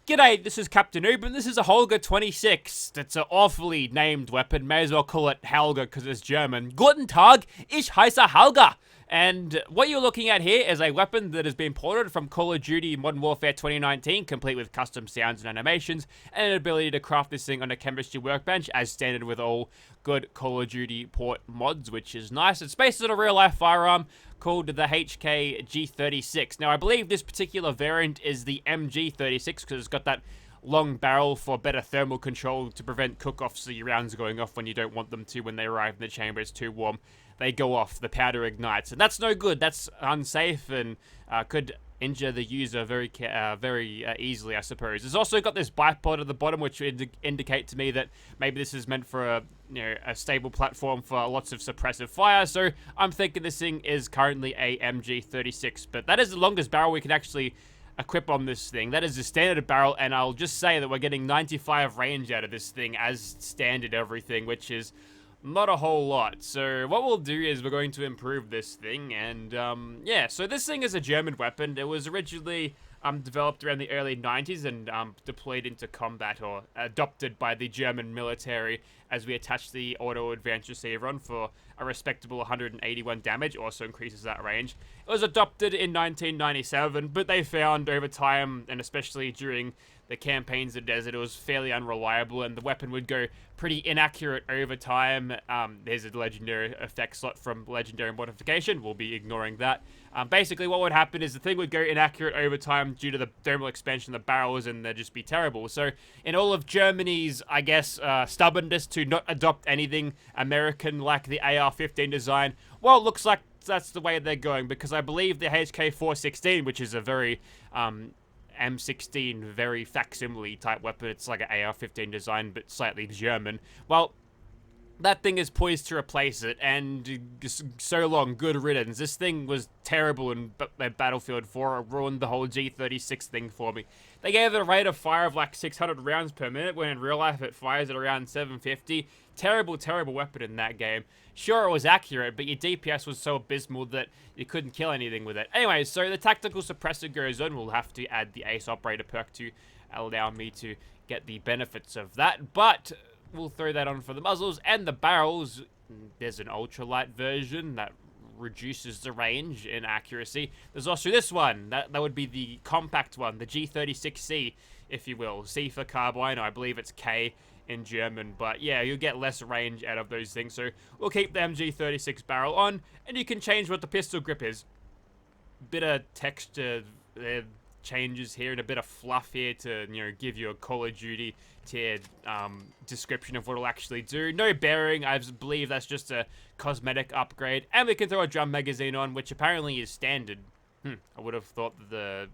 G'day, this is Captainoob, and this is a Holger-26. That's an awfully named weapon. May as well call it Holger because it's German. Guten Tag, ich heiße Holger. And what you're looking at here is a weapon that has been ported from Call of Duty Modern Warfare 2019, complete with custom sounds and animations, and an ability to craft this thing on a chemistry workbench, as standard with all good Call of Duty port mods, which is nice. It's based on a real-life firearm called the HK-G36. Now, I believe this particular variant is the MG36 because it's got that long barrel for better thermal control to prevent cook-offs, so your rounds going off when you don't want them to. When they arrive in the chamber, it's too warm. They go off, the powder ignites, and that's no good. That's unsafe and could injure the user very easily, I suppose. It's also got this bipod at the bottom, which would indicate to me that maybe this is meant for a stable platform for lots of suppressive fire. So I'm thinking this thing is currently a MG36, but that is the longest barrel we can actually equip on this thing. That is the standard barrel, and I'll just say that we're getting 95 range out of this thing as standard everything, which is not a whole lot. So what we'll do is we're going to improve this thing, and yeah, so this thing is a German weapon. It was originally developed around the early 90s and deployed into combat, or adopted by the German military, as we attach the auto advanced receiver on for a respectable 181 damage, also increases that range. It was adopted in 1997, but they found over time, and especially during the campaigns in the desert, it was fairly unreliable, and the weapon would go pretty inaccurate over time. There's a legendary effect slot from legendary modification. We'll be ignoring that. Basically, what would happen is the thing would go inaccurate over time due to the thermal expansion of the barrels, and they'd just be terrible. So, in all of Germany's, I guess, stubbornness to not adopt anything American like the AR-15 design, well, it looks like that's the way they're going, because I believe the HK-416, which is a very M16, very facsimile type weapon. It's like an AR-15 design, but slightly German. Well, that thing is poised to replace it, and so long, good riddance. This thing was terrible in Battlefield 4. It ruined the whole G36 thing for me. They gave it a rate of fire of like 600 rounds per minute, when in real life it fires at around 750. Terrible, terrible weapon in that game. Sure, it was accurate, but your DPS was so abysmal that you couldn't kill anything with it. Anyway, so the tactical suppressor goes on. We'll have to add the Ace Operator perk to allow me to get the benefits of that, but we'll throw that on for the muzzles and the barrels. There's an ultralight version that reduces the range in accuracy. There's also this one. That would be the compact one, the G36C, if you will. C for carbine, I believe it's K in German, but yeah, you'll get less range out of those things. So we'll keep the MG36 barrel on, and you can change what the pistol grip is. Bit of texture changes here and a bit of fluff here to, give you a Call of Duty tier description of what it'll actually do. No bearing, I believe that's just a cosmetic upgrade. And we can throw a drum magazine on, which apparently is standard. I would have thought that the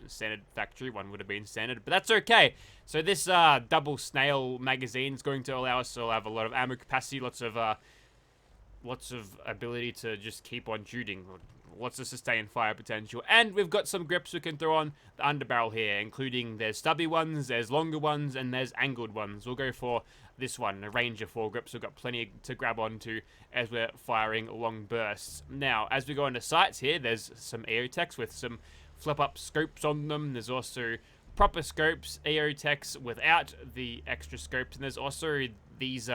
standard factory one would have been standard, but that's okay. So this double snail magazine is going to allow us to have a lot of ammo capacity, lots of ability to just keep on shooting, lots of sustained fire potential. And we've got some grips we can throw on the underbarrel here, including there's stubby ones, there's longer ones, and there's angled ones. We'll go for this one, a range of 4 grips. We've got plenty to grab onto as we're firing long bursts. Now, as we go into sights here, there's some AOTechs with some flip-up scopes on them. There's also proper scopes, AOTechs without the extra scopes, and there's also these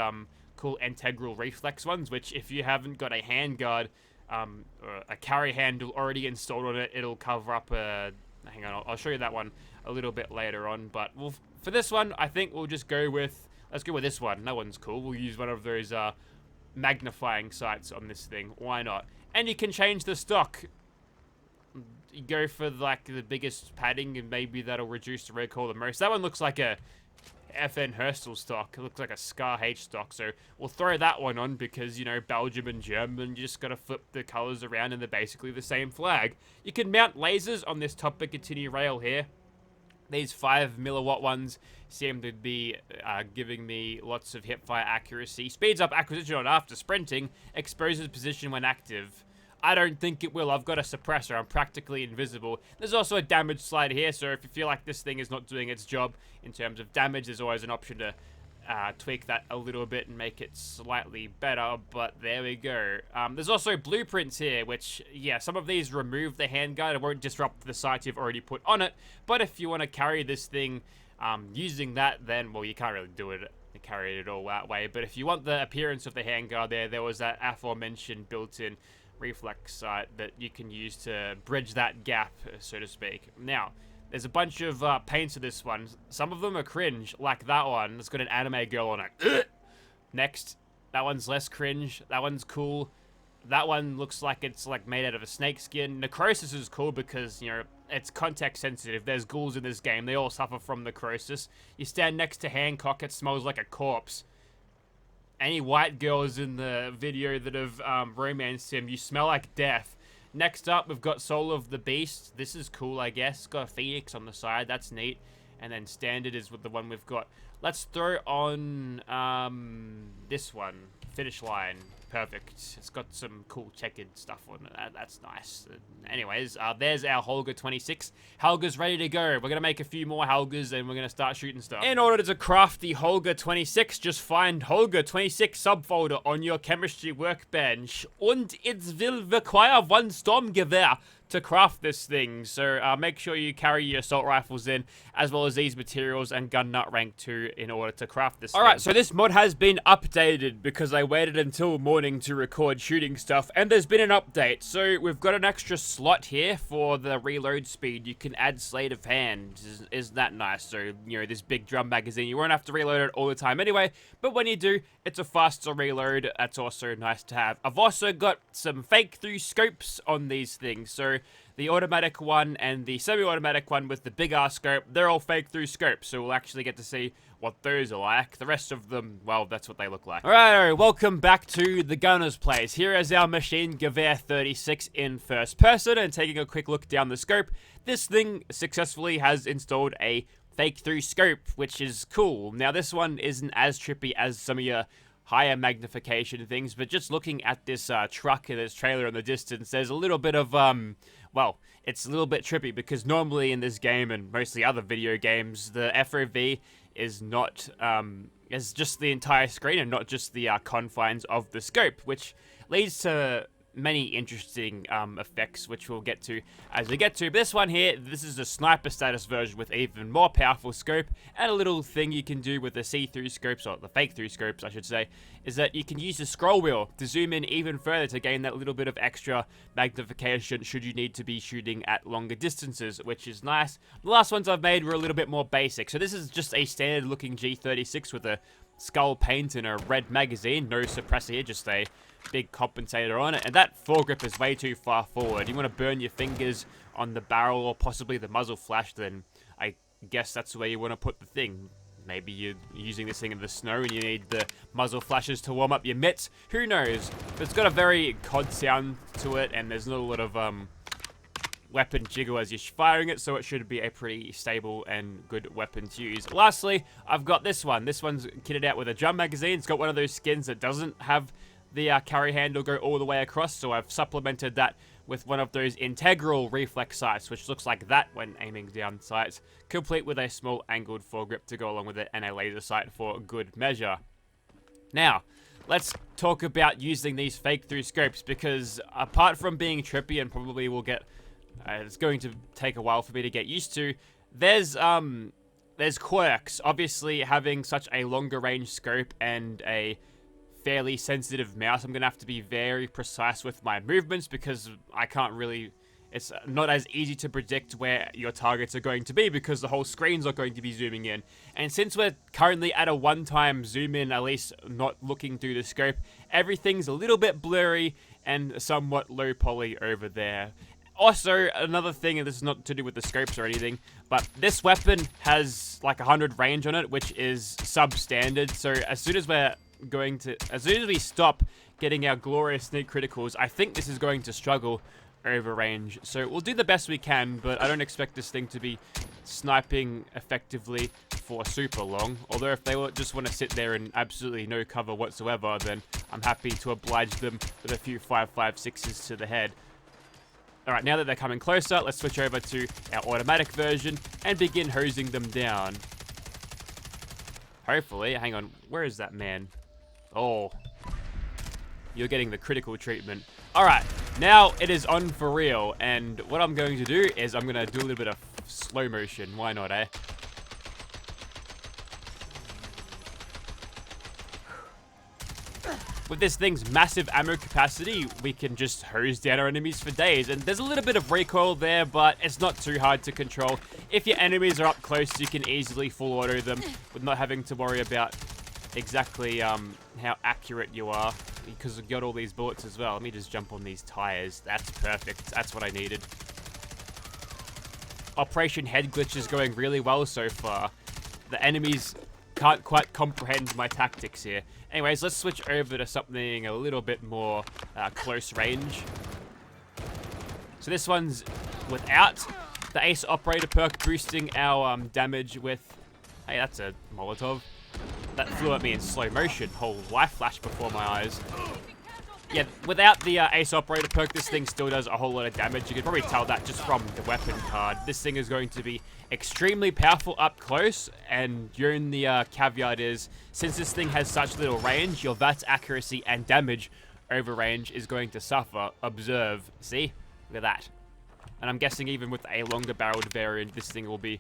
cool integral reflex ones, which if you haven't got a handguard or a carry handle already installed on it, it'll cover up hang on, I'll show you that one a little bit later on, but for this one, I think we'll just go with, let's go with this one. That one's cool. We'll use one of those magnifying sights on this thing. Why not? And you can change the stock. You go for like the biggest padding, and maybe that'll reduce the recoil the most. That one looks like a FN Herstal stock. It looks like a Scar H stock, so we'll throw that one on because, Belgium and German, you just gotta flip the colors around and they're basically the same flag. You can mount lasers on this top Picatinny rail here. These 5 milliwatt ones seem to be giving me lots of hipfire accuracy. Speeds up acquisition on after sprinting, exposes position when active. I don't think it will. I've got a suppressor. I'm practically invisible. There's also a damage slider here, so if you feel like this thing is not doing its job in terms of damage, there's always an option to tweak that a little bit and make it slightly better, but there we go. There's also blueprints here, which, yeah, some of these remove the handguard. It won't disrupt the sights you've already put on it, but if you want to carry this thing using that, then, well, you can't really do it. Carry it all that way, but if you want the appearance of the handguard there was that aforementioned built-in reflex sight that you can use to bridge that gap, so to speak. Now, there's a bunch of paints to this one. Some of them are cringe, like that one that's got an anime girl on it. Next, that one's less cringe. That one's cool. That one looks like it's like made out of a snake skin. Necrosis is cool because, you know, it's context sensitive. There's ghouls in this game. They all suffer from necrosis. You stand next to Hancock, it smells like a corpse. Any white girls in the video that have romanced him, you smell like death. Next up, we've got Soul of the Beast. This is cool, I guess. Got a phoenix on the side. That's neat. And then standard is with the one we've got. Let's throw on this one. Finish line. Perfect. It's got some cool checkered stuff on it. That's nice. Anyways, there's our Holger-26. Holger's ready to go. We're going to make a few more Holgers and we're going to start shooting stuff. In order to craft the Holger-26, just find Holger-26 subfolder on your chemistry workbench. Und it will require one Sturmgewehr to craft this thing, so make sure you carry your assault rifles in, as well as these materials and gun nut rank 2 in order to craft this thing. Alright, so this mod has been updated because I waited until morning to record shooting stuff, and there's been an update. So we've got an extra slot here for the reload speed. You can add sleight of hand. Isn't that nice? So, you know, this big drum magazine, you won't have to reload it all the time anyway, but when you do, it's a faster reload. That's also nice to have. I've also got some fake through scopes on these things, so the automatic one and the semi-automatic one with the big ass scope, they're all fake through scopes, so we'll actually get to see what those are like. The rest of them, well, that's what they look like. Alright, welcome back to the gunner's place. Here is our machine Gewehr 36 in first person, and taking a quick look down the scope, this thing successfully has installed a fake through scope, which is cool. Now, this one isn't as trippy as some of your higher magnification things, but just looking at this truck and this trailer in the distance, there's a little bit of, well, it's a little bit trippy because normally in this game and mostly other video games, the FOV is not, is just the entire screen and not just the confines of the scope, which leads to many interesting effects, which we'll get to as we get to. But this one here, this is a sniper status version with even more powerful scope, and a little thing you can do with the see-through scopes, or the fake-through scopes, I should say, is that you can use the scroll wheel to zoom in even further to gain that little bit of extra magnification should you need to be shooting at longer distances, which is nice. The last ones I've made were a little bit more basic. So this is just a standard-looking G36 with a skull paint and a red magazine, no suppressor here, just a big compensator on it, and that foregrip is way too far forward. You want to burn your fingers on the barrel or possibly the muzzle flash, then I guess that's where you want to put the thing. Maybe you're using this thing in the snow and you need the muzzle flashes to warm up your mitts. Who knows? But it's got a very COD sound to it, and there's not a lot of weapon jiggle as you're firing it, so it should be a pretty stable and good weapon to use. Lastly, I've got this one. This one's kitted out with a drum magazine. It's got one of those skins that doesn't have the carry handle go all the way across, so I've supplemented that with one of those integral reflex sights, which looks like that when aiming down sights, complete with a small angled foregrip to go along with it and a laser sight for good measure. Now, let's talk about using these fake through scopes, because apart from being trippy and probably will get, it's going to take a while for me to get used to, there's quirks. Obviously, having such a longer range scope and a fairly sensitive mouse, I'm going to have to be very precise with my movements because I can't really, it's not as easy to predict where your targets are going to be because the whole screen's not going to be zooming in. And since we're currently at a one-time zoom in, at least not looking through the scope, everything's a little bit blurry and somewhat low poly over there. Also, another thing, and this is not to do with the scopes or anything, but this weapon has like 100 range on it, which is substandard. So as soon as we stop getting our glorious sneak criticals, I think this is going to struggle over range. So we'll do the best we can, but I don't expect this thing to be sniping effectively for super long. Although if they just want to sit there in absolutely no cover whatsoever, then I'm happy to oblige them with a few 5.56s to the head. Alright, now that they're coming closer, let's switch over to our automatic version and begin hosing them down. Hopefully. Hang on. Where is that man? Oh. You're getting the critical treatment. Alright. Now it is on for real. And what I'm going to do is I'm going to do a little bit of slow motion. Why not, eh? With this thing's massive ammo capacity, we can just hose down our enemies for days. And there's a little bit of recoil there, but it's not too hard to control. If your enemies are up close, you can easily full auto them with not having to worry about exactly how accurate you are, because you've got all these bullets as well. Let me just jump on these tires. That's perfect. That's what I needed. Operation Head Glitch is going really well so far. The enemies can't quite comprehend my tactics here. Anyways, let's switch over to something a little bit more close range. So this one's without the Ace Operator perk, boosting our damage with... Hey, that's a Molotov. That flew at me in slow motion. Whole life flashed before my eyes. Yeah, without the Ace Operator perk, this thing still does a whole lot of damage. You can probably tell that just from the weapon card. This thing is going to be extremely powerful up close, and the only caveat is, since this thing has such little range, your VATS accuracy and damage over range is going to suffer. Observe. See? Look at that. And I'm guessing even with a longer barreled variant, this thing will be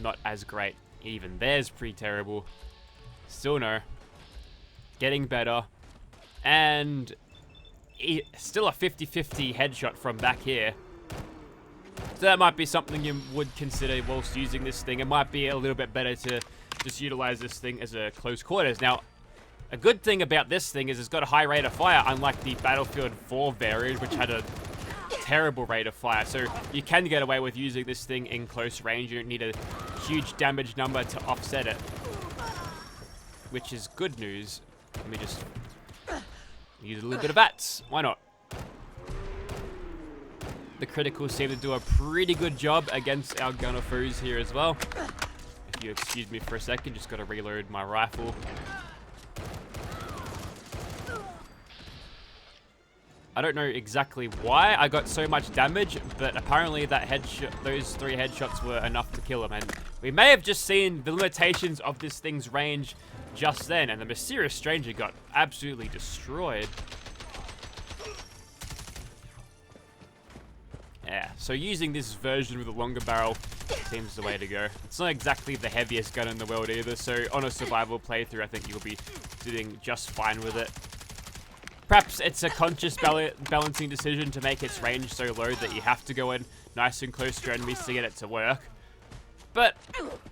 not as great. Even there's pretty terrible. Still no. Getting better. And... still a 50-50 headshot from back here. So that might be something you would consider whilst using this thing. It might be a little bit better to just utilize this thing as a close quarters. Now, a good thing about this thing is it's got a high rate of fire, unlike the Battlefield 4 variant, which had a terrible rate of fire. So you can get away with using this thing in close range. You don't need a huge damage number to offset it, which is good news. Let me just use a little bit of VATS. Why not? The criticals seem to do a pretty good job against our gunner foes here as well. If you excuse me for a second, just got to reload my rifle. I don't know exactly why I got so much damage, but apparently that headshot, those 3 headshots were enough to kill him. And we may have just seen the limitations of this thing's range just then, and the mysterious stranger got absolutely destroyed. Yeah, so using this version with a longer barrel seems the way to go. It's not exactly the heaviest gun in the world either, so on a survival playthrough, I think you'll be doing just fine with it. Perhaps it's a conscious balancing decision to make its range so low that you have to go in nice and close to your enemies to get it to work. But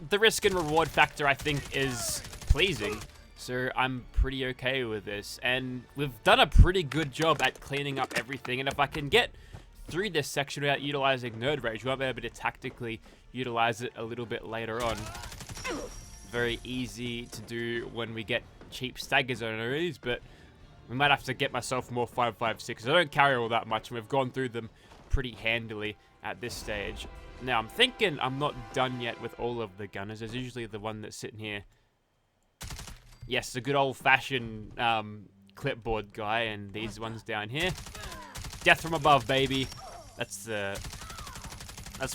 the risk and reward factor, I think, is pleasing. So I'm pretty okay with this. And we've done a pretty good job at cleaning up everything. And if I can get through this section without utilizing Nerd Rage, we might be able to tactically utilize it a little bit later on. Very easy to do when we get cheap staggers on these, but we might have to get myself more 5.56. I don't carry all that much, and we've gone through them pretty handily at this stage. Now, I'm thinking I'm not done yet with all of the gunners. There's usually the one that's sitting here. Yes, the good old-fashioned clipboard guy, and these ones down here. Death from above, baby. That's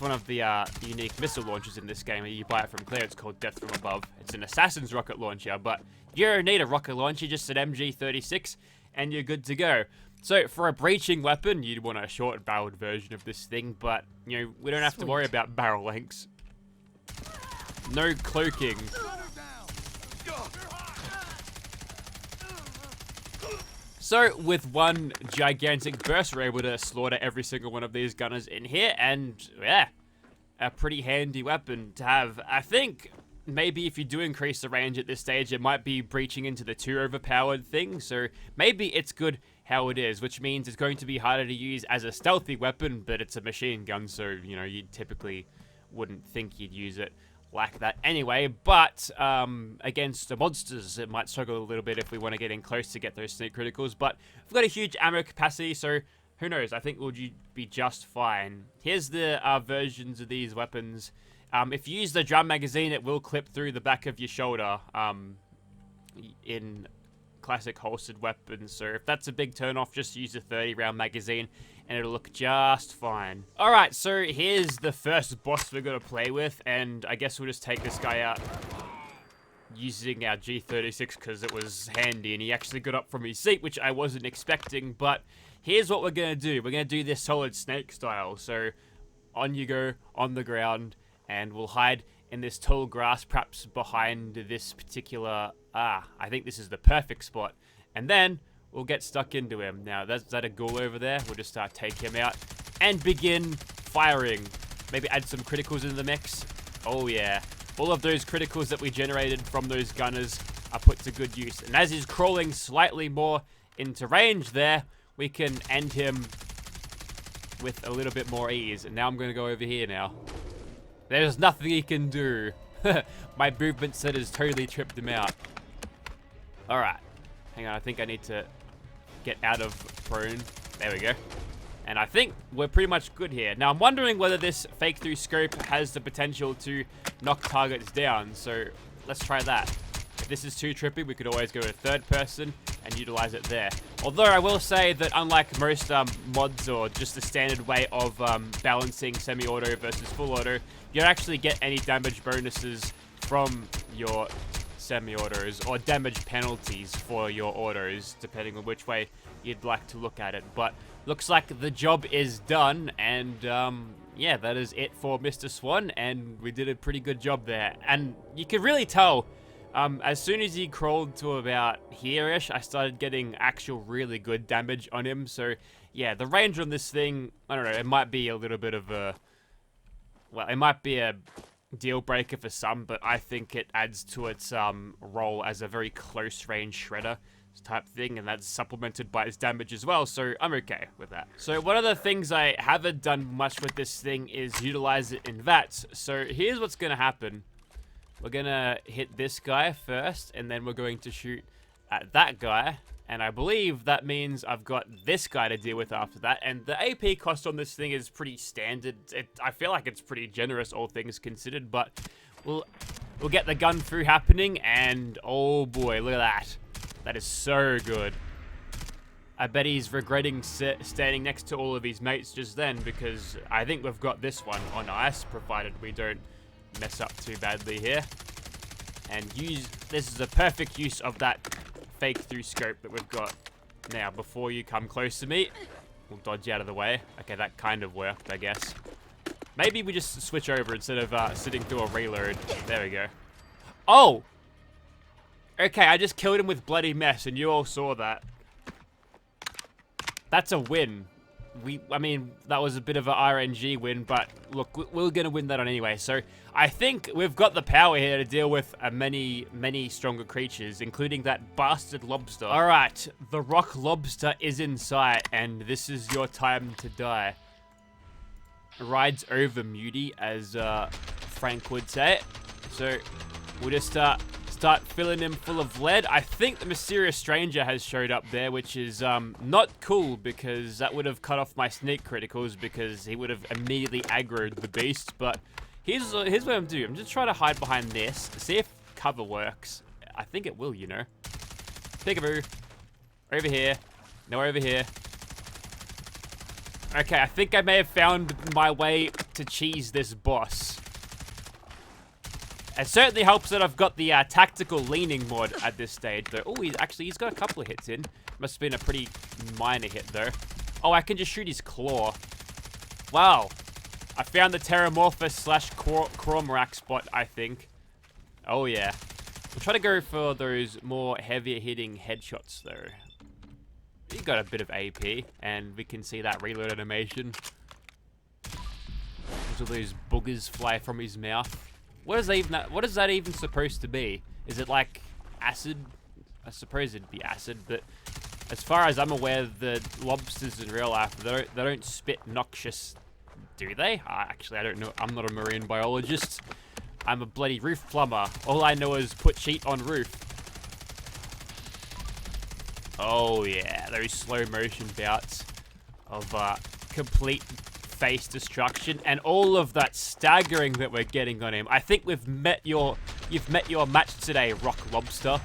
one of the unique missile launchers in this game. You buy it from Claire. It's called Death from Above. It's an assassin's rocket launcher, but you don't need a rocket launcher, just an MG36, and you're good to go. So for a breaching weapon, you'd want a short-barreled version of this thing, but you know we don't have to worry about barrel lengths. No cloaking. So with one gigantic burst, we're able to slaughter every single one of these gunners in here, and yeah, a pretty handy weapon to have. I think maybe if you do increase the range at this stage, it might be breaching into the too overpowered thing, so maybe it's good how it is, which means it's going to be harder to use as a stealthy weapon, but it's a machine gun, so you know, you typically wouldn't think you'd use it like that anyway. But against the monsters, it might struggle a little bit if we want to get in close to get those sneak criticals, but we've got a huge ammo capacity, so who knows, I think we'll be just fine. Here's the versions of these weapons. If you use the drum magazine, it will clip through the back of your shoulder in classic holstered weapons, so if that's a big turn off, just use a 30-round magazine and it'll look just fine. Alright, so here's the first boss we're going to play with, and I guess we'll just take this guy out using our G36 because it was handy, and he actually got up from his seat, which I wasn't expecting. But here's what we're going to do. We're going to do this solid snake style. So on you go, on the ground, and we'll hide in this tall grass, perhaps behind this particular... I think this is the perfect spot. And then we'll get stuck into him. Now, is that a ghoul over there? We'll just take him out and begin firing. Maybe add some criticals into the mix. Oh, yeah. All of those criticals that we generated from those gunners are put to good use. And as he's crawling slightly more into range there, we can end him with a little bit more ease. And now I'm going to go over here now. There's nothing he can do. My movement set has totally tripped him out. Alright. Hang on, I think I need to get out of prone. There we go. And I think we're pretty much good here. Now, I'm wondering whether this fake through scope has the potential to knock targets down. So, let's try that. If this is too trippy, we could always go to third person and utilize it there. Although, I will say that unlike most mods or just the standard way of balancing semi-auto versus full auto, you don't actually get any damage bonuses from your semi-autos or damage penalties for your autos, depending on which way you'd like to look at it. But looks like the job is done, and yeah, that is it for Mr. Swan, and we did a pretty good job there. And you could really tell, as soon as he crawled to about here-ish, I started getting actual really good damage on him. So yeah, the range on this thing, I don't know, it might be a little bit of a, well, it might be a deal breaker for some, but I think it adds to its role as a very close range shredder type thing, and that's supplemented by its damage as well, so I'm okay with that. So one of the things I haven't done much with this thing is utilize it in VATS. So here's what's gonna happen. We're gonna hit this guy first, and then we're going to shoot at that guy, and I believe that means I've got this guy to deal with after that. And the AP cost on this thing is pretty standard. I feel like it's pretty generous, all things considered, but we'll get the gun through happening, and oh boy, look at that. That is so good. I bet he's regretting standing next to all of his mates just then, because I think we've got this one on ice, provided we don't mess up too badly here. And this is a perfect use of that fake through scope that we've got. Now, before you come close to me, we'll dodge out of the way. Okay, that kind of worked, I guess. Maybe we just switch over instead of sitting through a reload. There we go. Oh! Okay, I just killed him with bloody mess, and you all saw that. That's a win. I mean, that was a bit of an RNG win, but look, we're gonna win that on anyway. So I think we've got the power here to deal with many stronger creatures, including that bastard lobster. All right, the rock lobster is in sight, and this is your time to die. Rides over Muty, as Frank would say. So we'll just start filling him full of lead. I think the mysterious stranger has showed up there, which is not cool, because that would have cut off my sneak criticals, because he would have immediately aggroed the beast. But here's what I'm gonna do. I'm just trying to hide behind this, see if cover works. I think it will, you know. Peekaboo. Over here. No, over here. Okay, I think I may have found my way to cheese this boss. It certainly helps that I've got the tactical leaning mod at this stage, though. Oh, he's got a couple of hits in. Must have been a pretty minor hit, though. Oh, I can just shoot his claw. Wow. I found the Terramorphous / Cormorak spot, I think. Oh, yeah. We'll try to go for those more heavier hitting headshots, though. He got a bit of AP, and we can see that reload animation. All those boogers fly from his mouth. What is that even supposed to be? Is it like acid? I suppose it'd be acid, but as far as I'm aware, the lobsters in real life, they don't spit noxious, do they? Actually, I don't know. I'm not a marine biologist. I'm a bloody roof plumber. All I know is put sheet on roof. Oh yeah, those slow motion bouts of complete face destruction, and all of that staggering that we're getting on him. I think you've met your match today, Rock Lobster.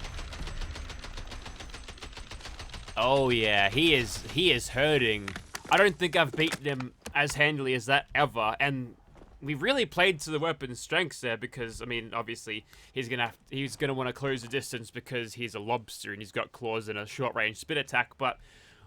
Oh yeah, he is hurting. I don't think I've beaten him as handily as that ever, and we really played to the weapon's strengths there because, I mean, obviously he's gonna want to close the distance because he's a lobster and he's got claws and a short-range spin attack, but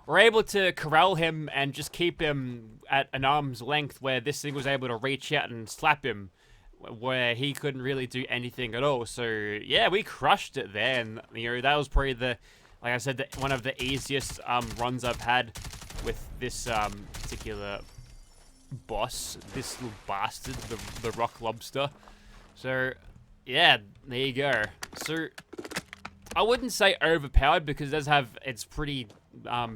we're able to corral him and just keep him at an arm's length where this thing was able to reach out and slap him where he couldn't really do anything at all. So, yeah, we crushed it there, and, you know, that was probably like I said, one of the easiest runs I've had with this particular boss, this little bastard, the rock lobster. So, yeah, there you go. So, I wouldn't say overpowered because it does have its pretty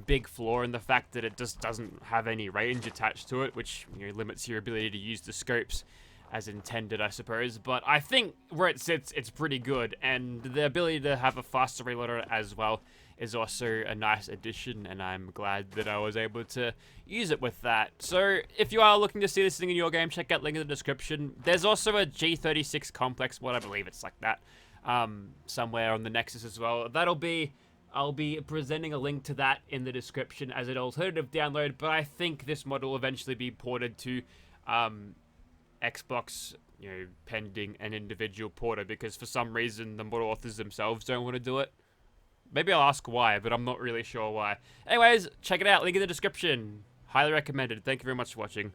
big flaw in the fact that it just doesn't have any range attached to it, which, you know, limits your ability to use the scopes as intended, I suppose. But I think where it sits, it's pretty good, and the ability to have a faster reloader as well is also a nice addition, and I'm glad that I was able to use it with that. So if you are looking to see this thing in your game, check out link in the description. There's also a G36 complex mod, I believe it's like that, somewhere on the Nexus as well. I'll be presenting a link to that in the description as an alternative download, but I think this mod will eventually be ported to Xbox, you know, pending an individual porter, because for some reason the mod authors themselves don't want to do it. Maybe I'll ask why, but I'm not really sure why. Anyways, check it out. Link in the description. Highly recommended. Thank you very much for watching.